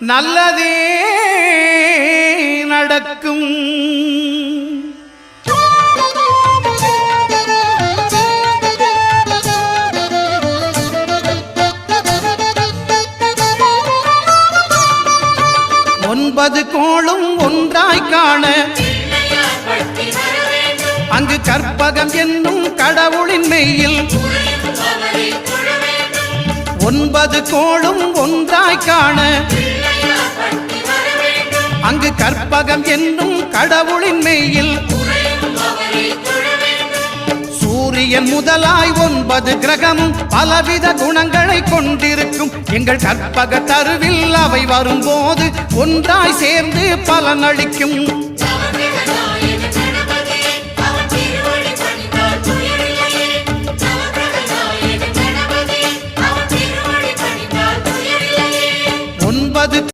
நல்லதே நடக்கும். ஒன்பது கோளும் ஒன்றாய் காண அங்கு கற்பகம் என்னும் கடவுளின் மெய்யில் ஒன்பது கோளும் ஒன்றாய் காண அங்கு கற்பகம் என்னும் கடவுளின் மெய்யில் சூரியன் முதலாய் 9 கிரகமும் பலவித குணங்களை கொண்டிருக்கும். எங்கள் கற்பக தருவில் அவை வரும்போது ஒன்றாய் சேர்ந்து பலனளிக்கும்.